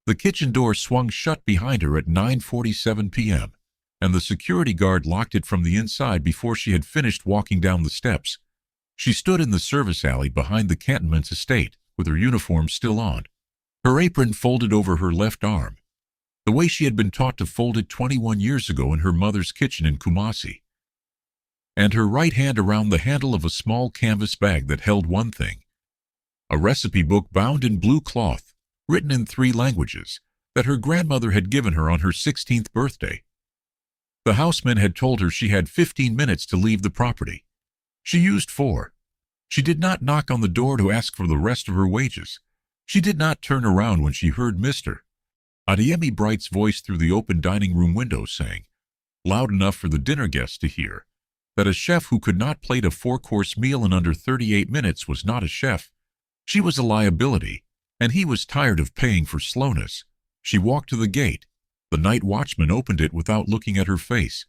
The kitchen door swung shut behind her at 9:47 p.m., and the security guard locked it from the inside before she had finished walking down the steps. She stood in the service alley behind the cantonment's estate, with her uniform still on, her apron folded over her left arm, the way she had been taught to fold it 21 years ago in her mother's kitchen in Kumasi, and her right hand around the handle of a small canvas bag that held one thing: a recipe book bound in blue cloth, written in 3 languages, that her grandmother had given her on her 16th birthday. The houseman had told her she had 15 minutes to leave the property. She used 4. She did not knock on the door to ask for the rest of her wages. She did not turn around when she heard Mr. Adeyemi Bright's voice through the open dining room window saying, loud enough for the dinner guests to hear, that a chef who could not plate a 4-course meal in under 38 minutes was not a chef. She was a liability, and he was tired of paying for slowness. She walked to the gate. The night watchman opened it without looking at her face.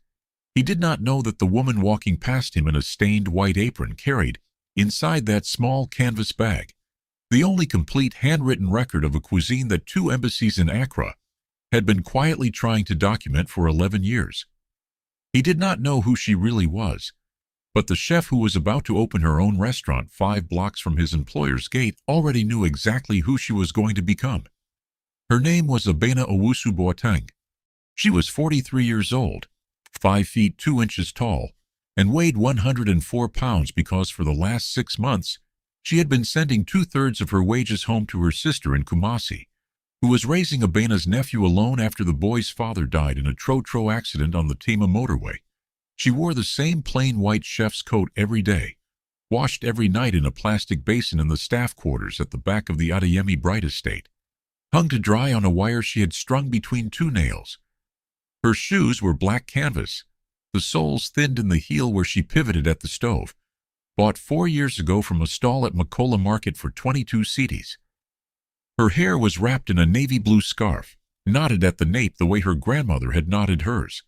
He did not know that the woman walking past him in a stained white apron carried, inside that small canvas bag, the only complete handwritten record of a cuisine that 2 embassies in Accra had been quietly trying to document for 11 years. He did not know who she really was, but the chef who was about to open her own restaurant 5 blocks from his employer's gate already knew exactly who she was going to become. Her name was Abena Owusu Boateng. She was 43 years old, 5 feet 2 inches tall, and weighed 104 pounds because for the last 6 months she had been sending 2/3 of her wages home to her sister in Kumasi, who was raising Abena's nephew alone after the boy's father died in a tro-tro accident on the Tema motorway. She wore the same plain white chef's coat every day, washed every night in a plastic basin in the staff quarters at the back of the Adeyemi Bright estate, hung to dry on a wire she had strung between 2 nails. Her shoes were black canvas, the soles thinned in the heel where she pivoted at the stove, bought 4 years ago from a stall at Makola Market for 22 cedis. Her hair was wrapped in a navy blue scarf, knotted at the nape the way her grandmother had knotted hers.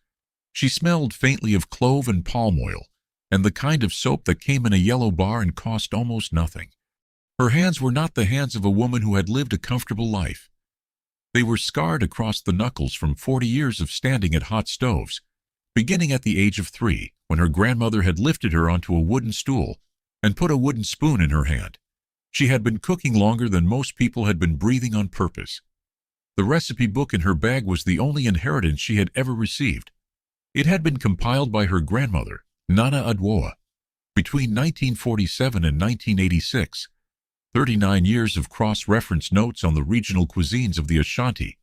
She smelled faintly of clove and palm oil, and the kind of soap that came in a yellow bar and cost almost nothing. Her hands were not the hands of a woman who had lived a comfortable life. They were scarred across the knuckles from 40 years of standing at hot stoves, beginning at the age of 3, when her grandmother had lifted her onto a wooden stool and put a wooden spoon in her hand. She had been cooking longer than most people had been breathing on purpose. The recipe book in her bag was the only inheritance she had ever received. It had been compiled by her grandmother, Nana Adwoa, between 1947 and 1986, 39 years of cross-reference notes on the regional cuisines of the Ashanti,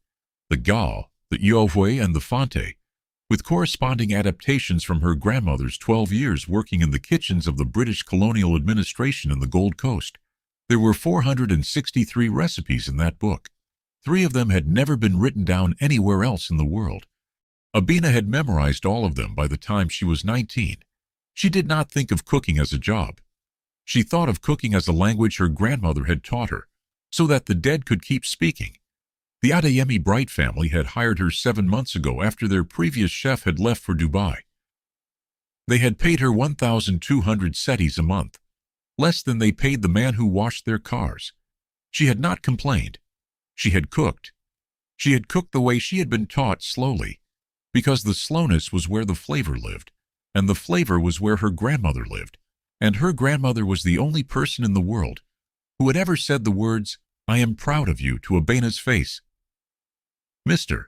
the Ga, the Iovwe, and the Fante, with corresponding adaptations from her grandmother's 12 years working in the kitchens of the British colonial administration in the Gold Coast. There were 463 recipes in that book. 3 of them had never been written down anywhere else in the world. Abena had memorized all of them by the time she was 19. She did not think of cooking as a job. She thought of cooking as a language her grandmother had taught her, so that the dead could keep speaking. The Adeyemi Bright family had hired her 7 months ago after their previous chef had left for Dubai. They had paid her 1,200 cedis a month, less than they paid the man who washed their cars. She had not complained. She had cooked. She had cooked the way she had been taught, slowly, because the slowness was where the flavor lived, and the flavor was where her grandmother lived, and her grandmother was the only person in the world who had ever said the words, "I am proud of you," to Abena's face. Mr.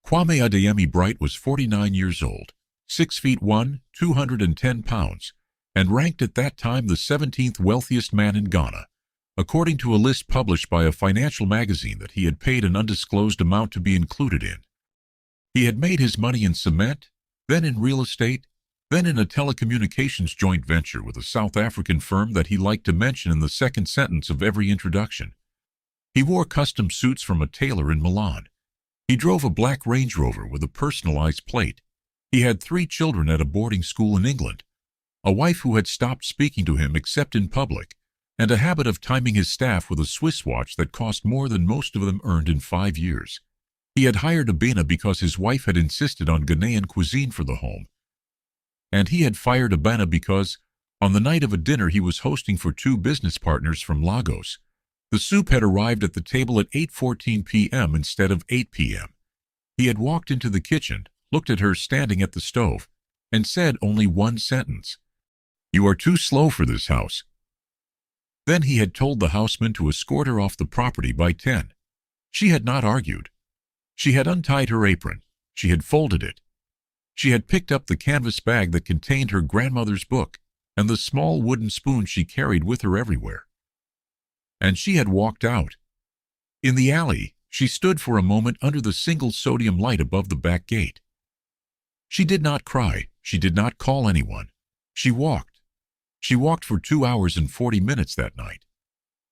Kwame Adeyemi Bright was 49 years old, 6 feet 1, 210 pounds, and ranked at that time the 17th wealthiest man in Ghana, according to a list published by a financial magazine that he had paid an undisclosed amount to be included in. He had made his money in cement, then in real estate, then in a telecommunications joint venture with a South African firm that he liked to mention in the second sentence of every introduction. He wore custom suits from a tailor in Milan. He drove a black Range Rover with a personalized plate. He had 3 children at a boarding school in England, a wife who had stopped speaking to him except in public, and a habit of timing his staff with a Swiss watch that cost more than most of them earned in 5 years. He had hired Abena because his wife had insisted on Ghanaian cuisine for the home, and he had fired Abena because, on the night of a dinner he was hosting for 2 business partners from Lagos, The soup had arrived at the table at 8:14 p.m. instead of 8 p.m. He had walked into the kitchen, looked at her standing at the stove, and said only one sentence: "You are too slow for this house." Then he had told the houseman to escort her off the property by 10. She had not argued. She had untied her apron. She had folded it. She had picked up the canvas bag that contained her grandmother's book and the small wooden spoon she carried with her everywhere. And she had walked out. In the alley, she stood for a moment under the single sodium light above the back gate. She did not cry. She did not call anyone. She walked. She walked for 2 hours and 40 minutes that night.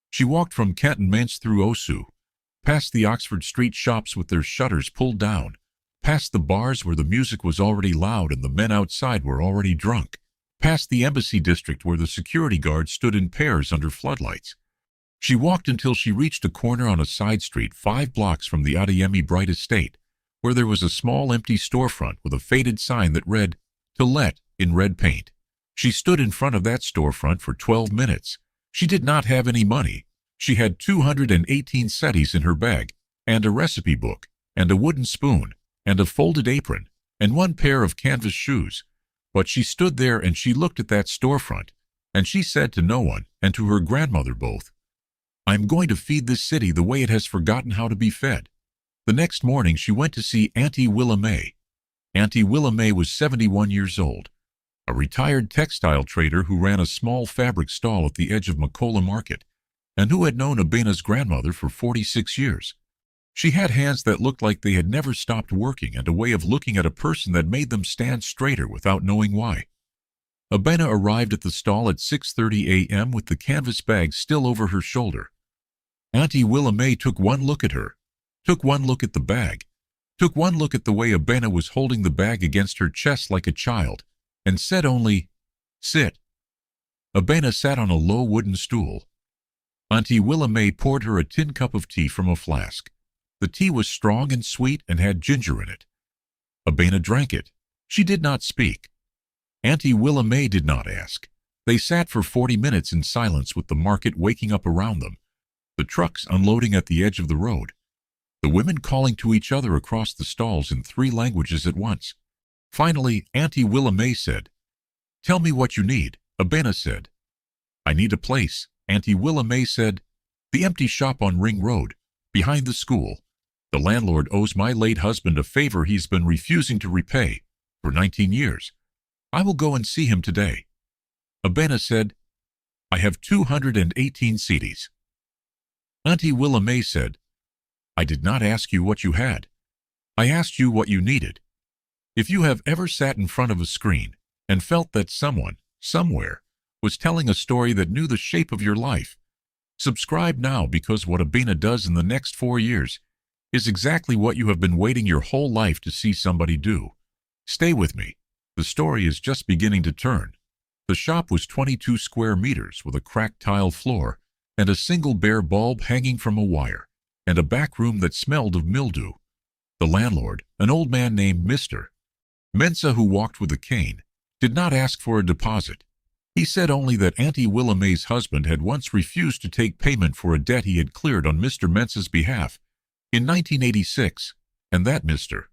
She walked from Cantonments through Osu, past the Oxford Street shops with their shutters pulled down, past the bars where the music was already loud and the men outside were already drunk, past the embassy district where the security guards stood in pairs under floodlights. She walked until she reached a corner on a side street 5 blocks from the Adeyemi Bright Estate, where there was a small empty storefront with a faded sign that read, "To Let," in red paint. She stood in front of that storefront for 12 minutes. She did not have any money. She had 218 setties in her bag, and a recipe book, and a wooden spoon, and a folded apron, and 1 pair of canvas shoes. But she stood there and she looked at that storefront, and she said to no one, and to her grandmother both, "I am going to feed this city the way it has forgotten how to be fed." The next morning she went to see Auntie Willa May. Auntie Willa May was 71 years old, a retired textile trader who ran a small fabric stall at the edge of Makola Market, and who had known Abena's grandmother for 46 years. She had hands that looked like they had never stopped working and a way of looking at a person that made them stand straighter without knowing why. Abena arrived at the stall at 6:30 a.m. with the canvas bag still over her shoulder. Auntie Willa May took one look at her, took one look at the bag, took one look at the way Abena was holding the bag against her chest like a child, and said only, "Sit." Abena sat on a low wooden stool. Auntie Willa May poured her a tin cup of tea from a flask. The tea was strong and sweet and had ginger in it. Abena drank it. She did not speak. Auntie Willa May did not ask. They sat for 40 minutes in silence with the market waking up around them, the trucks unloading at the edge of the road, the women calling to each other across the stalls in 3 languages at once. Finally, Auntie Willa May said, "Tell me what you need." Abena said, "I need a place." Auntie Willa May said, "The empty shop on Ring Road, behind the school. The landlord owes my late husband a favor he's been refusing to repay for 19 years. I will go and see him today." Abena said, "I have 218 CDs. Auntie Willa May said, "I did not ask you what you had. I asked you what you needed. If you have ever sat in front of a screen and felt that someone, somewhere, was telling a story that knew the shape of your life, subscribe now, because what Abena does in the next 4 years is exactly what you have been waiting your whole life to see somebody do. Stay with me. The story is just beginning to turn." The shop was 22 square meters with a cracked tile floor and a single bare bulb hanging from a wire, and a back room that smelled of mildew. The landlord, an old man named Mr. Mensa, who walked with a cane, did not ask for a deposit. He said only that Auntie Willa May's husband had once refused to take payment for a debt he had cleared on Mr. Mensa's behalf in 1986, and that Mr.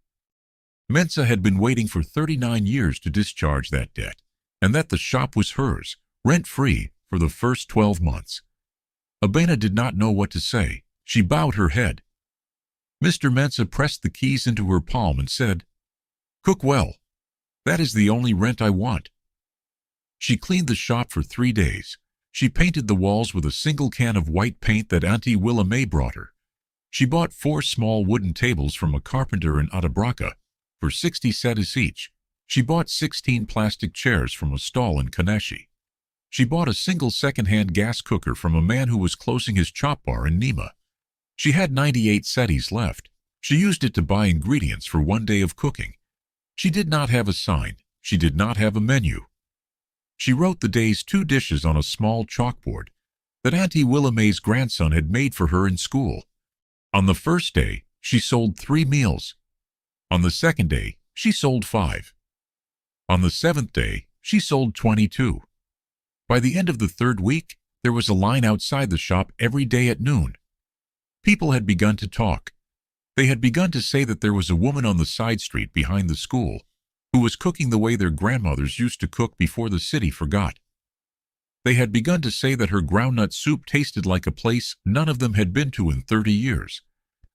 Mensa had been waiting for 39 years to discharge that debt, and that the shop was hers, rent-free, for the first 12 months. Abena did not know what to say. She bowed her head. Mr. Mensa pressed the keys into her palm and said, "Cook well. That is the only rent I want." She cleaned the shop for 3 days. She painted the walls with a single can of white paint that Auntie Willa May brought her. She bought 4 small wooden tables from a carpenter in Atabraka for 60 cedis each. She bought 16 plastic chairs from a stall in Kaneshi. She bought a single second-hand gas cooker from a man who was closing his chop bar in Nima. She had 98 cedis left. She used it to buy ingredients for 1 day of cooking. She did not have a sign. She did not have a menu. She wrote the day's 2 dishes on a small chalkboard that Auntie Willa May's grandson had made for her in school. On the first day, she sold 3 meals. On the second day, she sold 5. On the 7th day, she sold 22. By the end of the 3rd week, There was a line outside the shop every day at noon. People had begun to talk. They had begun to say that there was a woman on the side street behind the school who was cooking the way their grandmothers used to cook before the city forgot. They had begun to say that her groundnut soup tasted like a place none of them had been to in 30 years.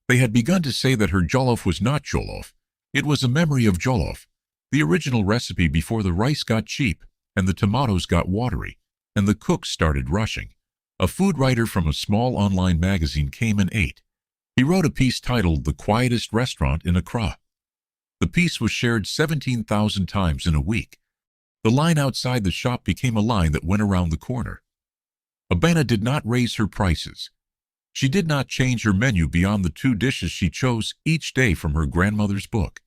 They had begun to say that her jollof was not jollof. It was a memory of jollof, the original recipe before the rice got cheap and the tomatoes got watery and the cooks started rushing. A food writer from a small online magazine came and ate. He wrote a piece titled "The Quietest Restaurant in Accra." The piece was shared 17,000 times in a week. The line outside the shop became a line that went around the corner. Abena did not raise her prices. She did not change her menu beyond the 2 dishes she chose each day from her grandmother's book.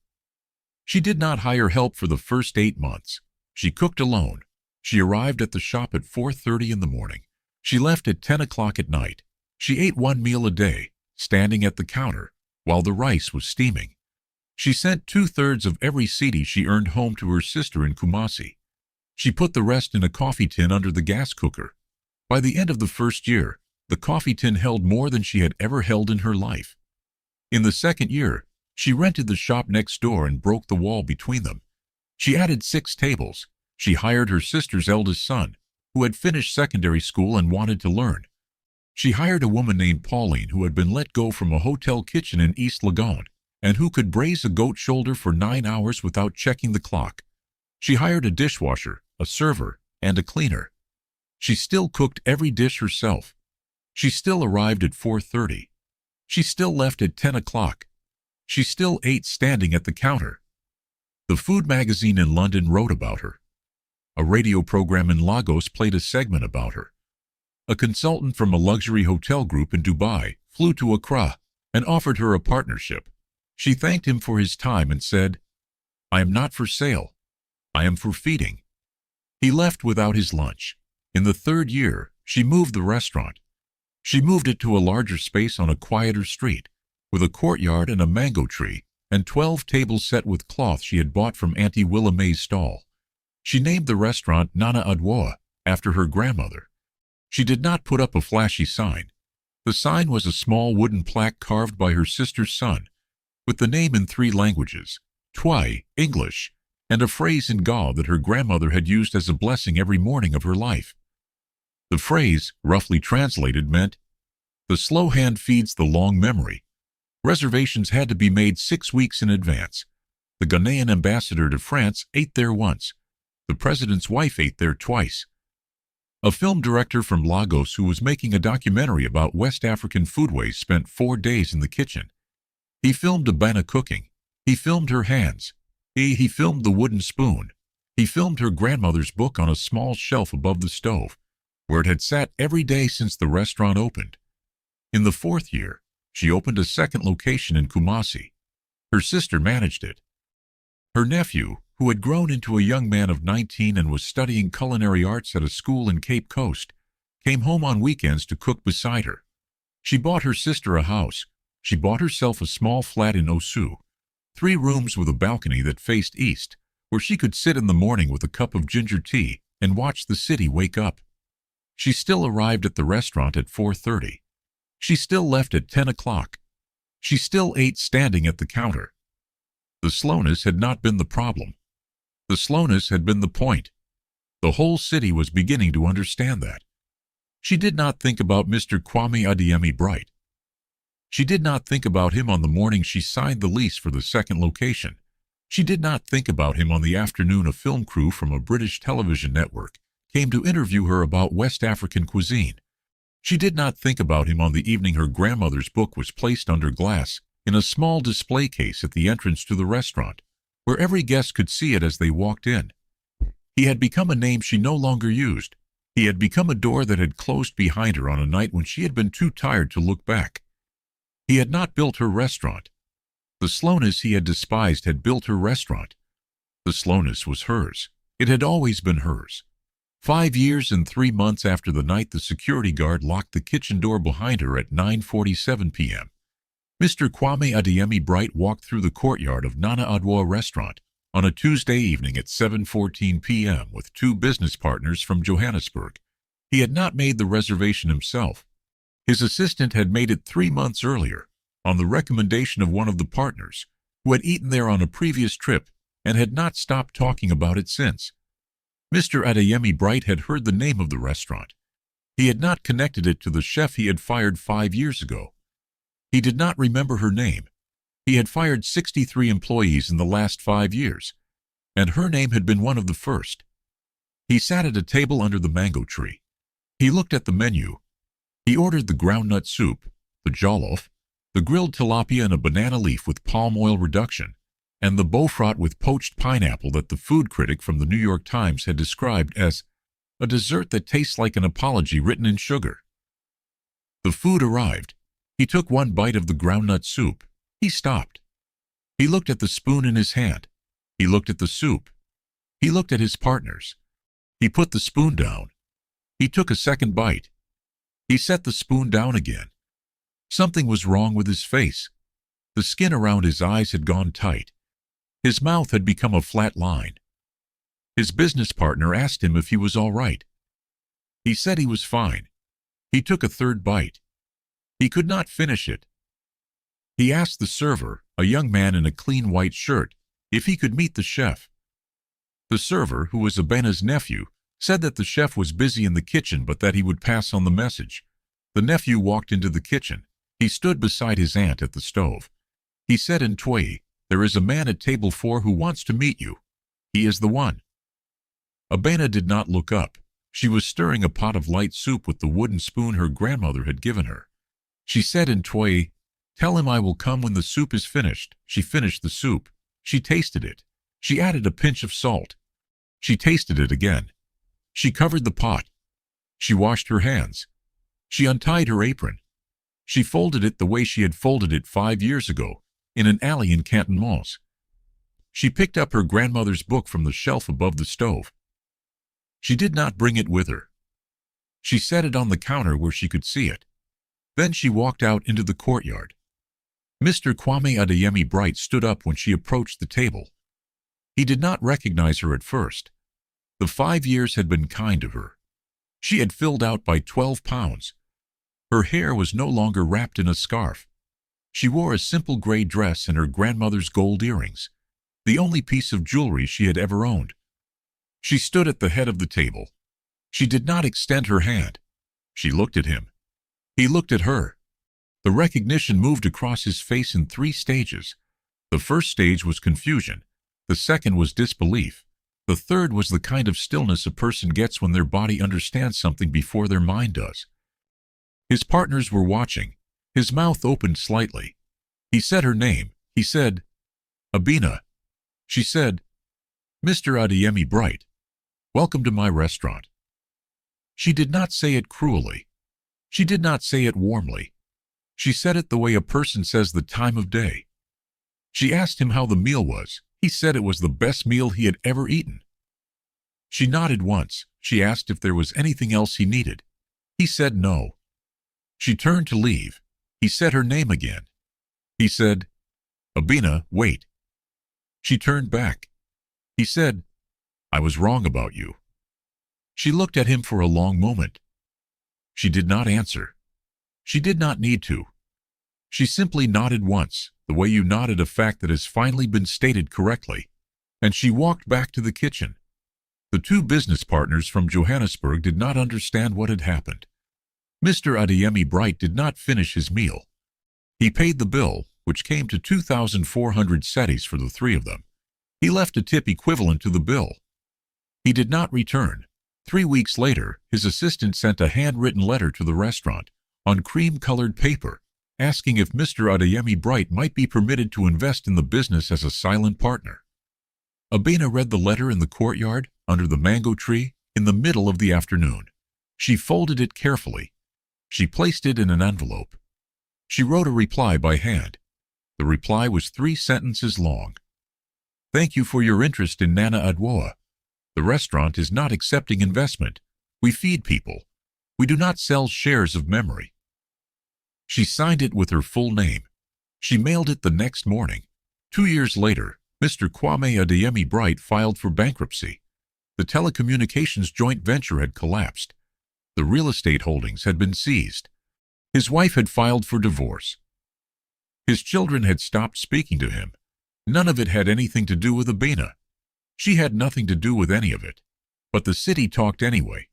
She did not hire help for the first 8 months. She cooked alone. She arrived at the shop at 4:30 in the morning. She left at 10 o'clock at night. She ate 1 meal a day, standing at the counter, while the rice was steaming. She sent 2/3 of every cedi she earned home to her sister in Kumasi. She put the rest in a coffee tin under the gas cooker. By the end of the first year, the coffee tin held more than she had ever held in her life. In the second year, she rented the shop next door and broke the wall between them. She added 6 tables. She hired her sister's eldest son, who had finished secondary school and wanted to learn. She hired a woman named Pauline who had been let go from a hotel kitchen in East Legon and who could braise a goat shoulder for 9 hours without checking the clock. She hired a dishwasher, a server, and a cleaner. She still cooked every dish herself. She still arrived at 4:30. She still left at 10 o'clock. She still ate standing at the counter. The food magazine in London wrote about her. A radio program in Lagos played a segment about her. A consultant from a luxury hotel group in Dubai flew to Accra and offered her a partnership. She thanked him for his time and said, "I am not for sale. I am for feeding." He left without his lunch. In the 3rd year, she moved the restaurant. She moved it to a larger space on a quieter street, with a courtyard and a mango tree, and 12 tables set with cloth she had bought from Auntie Willa May's stall. She named the restaurant Nana Adwoa after her grandmother. She did not put up a flashy sign. The sign was a small wooden plaque carved by her sister's son, with the name in 3 languages, Twi, English, and a phrase in Gaul that her grandmother had used as a blessing every morning of her life. The phrase, roughly translated, meant, "The slow hand feeds the long memory." Reservations had to be made 6 weeks in advance. The Ghanaian ambassador to France ate there once. The president's wife ate there twice. A film director from Lagos who was making a documentary about West African foodways spent 4 days in the kitchen. He filmed Abena cooking. He filmed her hands. He filmed the wooden spoon. He filmed her grandmother's book on a small shelf above the stove, where it had sat every day since the restaurant opened. In the 4th year, she opened a second location in Kumasi. Her sister managed it. Her nephew, who had grown into a young man of 19 and was studying culinary arts at a school in Cape Coast, came home on weekends to cook beside her. She bought her sister a house. She bought herself a small flat in Osu, 3 rooms with a balcony that faced east, where she could sit in the morning with a cup of ginger tea and watch the city wake up. She still arrived at the restaurant at 4:30. She still left at 10 o'clock. She still ate standing at the counter. The slowness had not been the problem. The slowness had been the point. The whole city was beginning to understand that. She did not think about Mr. Kwame Adeyemi Bright. She did not think about him on the morning she signed the lease for the second location. She did not think about him on the afternoon a film crew from a British television network came to interview her about West African cuisine. She did not think about him on the evening her grandmother's book was placed under glass in a small display case at the entrance to the restaurant, where every guest could see it as they walked in. He had become a name she no longer used. He had become a door that had closed behind her on a night when she had been too tired to look back. He had not built her restaurant. The slowness he had despised had built her restaurant. The slowness was hers. It had always been hers. 5 years and 3 months after the night the security guard locked the kitchen door behind her at 9:47 p.m., Mr. Kwame Adeyemi Bright walked through the courtyard of Nana Adwoa restaurant on a Tuesday evening at 7:14 p.m. with 2 business partners from Johannesburg. He had not made the reservation himself. His assistant had made it 3 months earlier, on the recommendation of one of the partners, who had eaten there on a previous trip and had not stopped talking about it since. Mr. Adeyemi Bright had heard the name of the restaurant. He had not connected it to the chef he had fired 5 years ago. He did not remember her name. He had fired 63 employees in the last 5 years, and her name had been one of the first. He sat at a table under the mango tree. He looked at the menu. He ordered the groundnut soup, the jollof, the grilled tilapia and a banana leaf with palm oil reduction, and the beaufort with poached pineapple that the food critic from the New York Times had described as a dessert that tastes like an apology written in sugar. The food arrived. He took one bite of the groundnut soup. He stopped. He looked at the spoon in his hand. He looked at the soup. He looked at his partners. He put the spoon down. He took a second bite. He set the spoon down again. Something was wrong with his face. The skin around his eyes had gone tight. His mouth had become a flat line. His business partner asked him if he was all right. He said he was fine. He took a third bite. He could not finish it. He asked the server, a young man in a clean white shirt, if he could meet the chef. The server, who was Abena's nephew, said that the chef was busy in the kitchen but that he would pass on the message. The nephew walked into the kitchen. He stood beside his aunt at the stove. He said in Twi, "There is a man at table 4 who wants to meet you. He is the one." Abena did not look up. She was stirring a pot of light soup with the wooden spoon her grandmother had given her. She said in Twi, "Tell him I will come when the soup is finished." She finished the soup. She tasted it. She added a pinch of salt. She tasted it again. She covered the pot. She washed her hands. She untied her apron. She folded it the way she had folded it 5 years ago, in an alley in Canton Malls. She picked up her grandmother's book from the shelf above the stove. She did not bring it with her. She set it on the counter where she could see it. Then she walked out into the courtyard. Mr. Kwame Adeyemi Bright stood up when she approached the table. He did not recognize her at first. The 5 years had been kind to her. She had filled out by 12 pounds. Her hair was no longer wrapped in a scarf. She wore a simple gray dress and her grandmother's gold earrings, the only piece of jewelry she had ever owned. She stood at the head of the table. She did not extend her hand. She looked at him. He looked at her. The recognition moved across his face in 3 stages. The first stage was confusion. The second was disbelief. The third was the kind of stillness a person gets when their body understands something before their mind does. His partners were watching. His mouth opened slightly. He said her name. He said, "Abena." She said, "Mr. Adeyemi Bright, welcome to my restaurant." She did not say it cruelly. She did not say it warmly. She said it the way a person says the time of day. She asked him how the meal was. He said it was the best meal he had ever eaten. She nodded once. She asked if there was anything else he needed. He said no. She turned to leave. He said her name again. He said, "Abena, wait." She turned back. He said, "I was wrong about you." She looked at him for a long moment. She did not answer. She did not need to. She simply nodded once, the way you nod at a fact that has finally been stated correctly, and she walked back to the kitchen. The 2 business partners from Johannesburg did not understand what had happened. Mr. Adeyemi Bright did not finish his meal. He paid the bill, which came to 2,400 cedis for the 3 of them. He left a tip equivalent to the bill. He did not return. 3 weeks later, his assistant sent a handwritten letter to the restaurant, on cream-colored paper, asking if Mr. Adeyemi Bright might be permitted to invest in the business as a silent partner. Abena read the letter in the courtyard, under the mango tree, in the middle of the afternoon. She folded it carefully. She placed it in an envelope. She wrote a reply by hand. The reply was 3 sentences long. "Thank you for your interest in Nana Adwoa. The restaurant is not accepting investment. We feed people. We do not sell shares of memory." She signed it with her full name. She mailed it the next morning. 2 years later, Mr. Kwame Adeyemi Bright filed for bankruptcy. The telecommunications joint venture had collapsed. The real estate holdings had been seized. His wife had filed for divorce. His children had stopped speaking to him. None of it had anything to do with Abena. She had nothing to do with any of it. But the city talked anyway,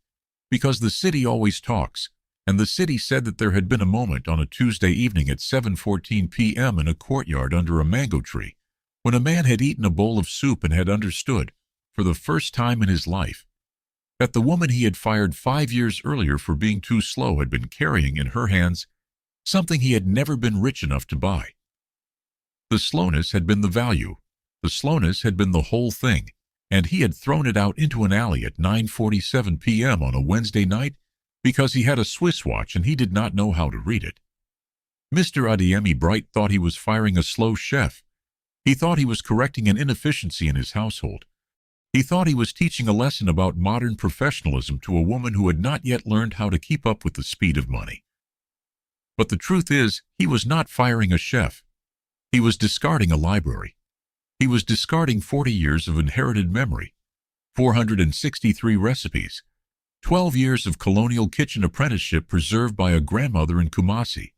because the city always talks, and the city said that there had been a moment on a Tuesday evening at 7:14 p.m. in a courtyard under a mango tree, when a man had eaten a bowl of soup and had understood, for the first time in his life, that the woman he had fired 5 years earlier for being too slow had been carrying in her hands something he had never been rich enough to buy. The slowness had been the value. The slowness had been the whole thing, and he had thrown it out into an alley at 9:47 p.m. on a Wednesday night because he had a Swiss watch and he did not know how to read it. Mr. Adeyemi Bright thought he was firing a slow chef. He thought he was correcting an inefficiency in his household. He thought he was teaching a lesson about modern professionalism to a woman who had not yet learned how to keep up with the speed of money. But the truth is, he was not firing a chef. He was discarding a library. He was discarding 40 years of inherited memory, 463 recipes, 12 years of colonial kitchen apprenticeship preserved by a grandmother in Kumasi,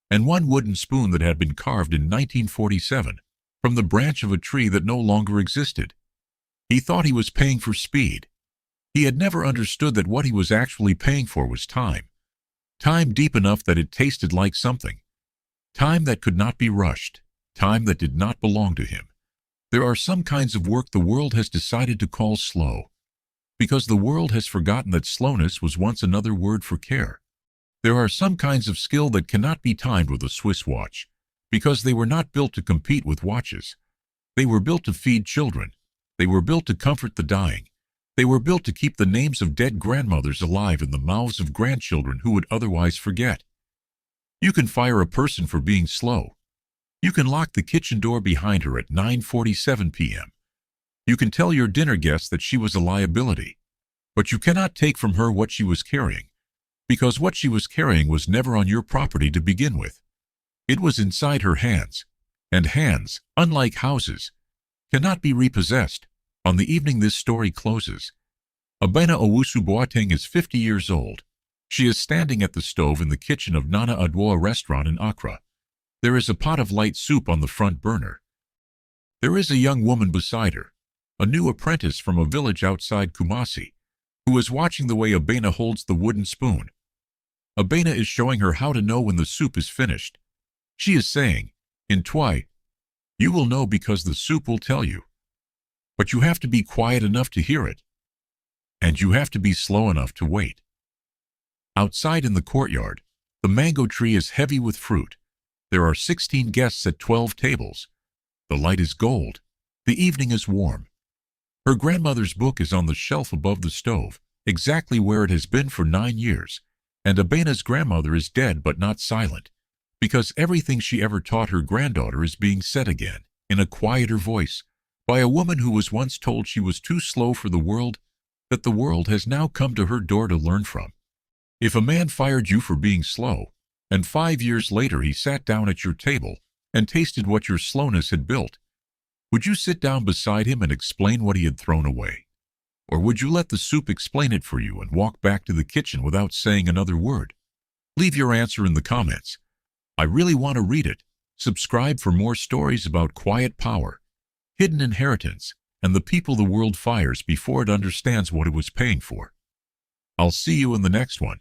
and one wooden spoon that had been carved in 1947 from the branch of a tree that no longer existed. He thought he was paying for speed. He had never understood that what he was actually paying for was time. Time deep enough that it tasted like something. Time that could not be rushed. Time that did not belong to him. There are some kinds of work the world has decided to call slow, because the world has forgotten that slowness was once another word for care. There are some kinds of skill that cannot be timed with a Swiss watch, because they were not built to compete with watches. They were built to feed children. They were built to comfort the dying. They were built to keep the names of dead grandmothers alive in the mouths of grandchildren who would otherwise forget. You can fire a person for being slow. You can lock the kitchen door behind her at 9:47 p.m. You can tell your dinner guest that she was a liability. But you cannot take from her what she was carrying, because what she was carrying was never on your property to begin with. It was inside her hands, and hands, unlike houses, cannot be repossessed. On the evening this story closes, Abena Owusu Boateng is 50 years old. She is standing at the stove in the kitchen of Nana Adwoa restaurant in Accra. There is a pot of light soup on the front burner. There is a young woman beside her, a new apprentice from a village outside Kumasi, who is watching the way Abena holds the wooden spoon. Abena is showing her how to know when the soup is finished. She is saying, in Twi, "You will know because the soup will tell you. But you have to be quiet enough to hear it. And you have to be slow enough to wait." Outside in the courtyard, the mango tree is heavy with fruit. There are 16 guests at 12 tables. The light is gold. The evening is warm. Her grandmother's book is on the shelf above the stove, exactly where it has been for 9 years, and Abena's grandmother is dead but not silent, because everything she ever taught her granddaughter is being said again, in a quieter voice, by a woman who was once told she was too slow for the world, that the world has now come to her door to learn from. If a man fired you for being slow, and 5 years later he sat down at your table and tasted what your slowness had built, would you sit down beside him and explain what he had thrown away? Or would you let the soup explain it for you and walk back to the kitchen without saying another word? Leave your answer in the comments. I really want to read it. Subscribe for more stories about quiet power, hidden inheritance, and the people the world fires before it understands what it was paying for. I'll see you in the next one.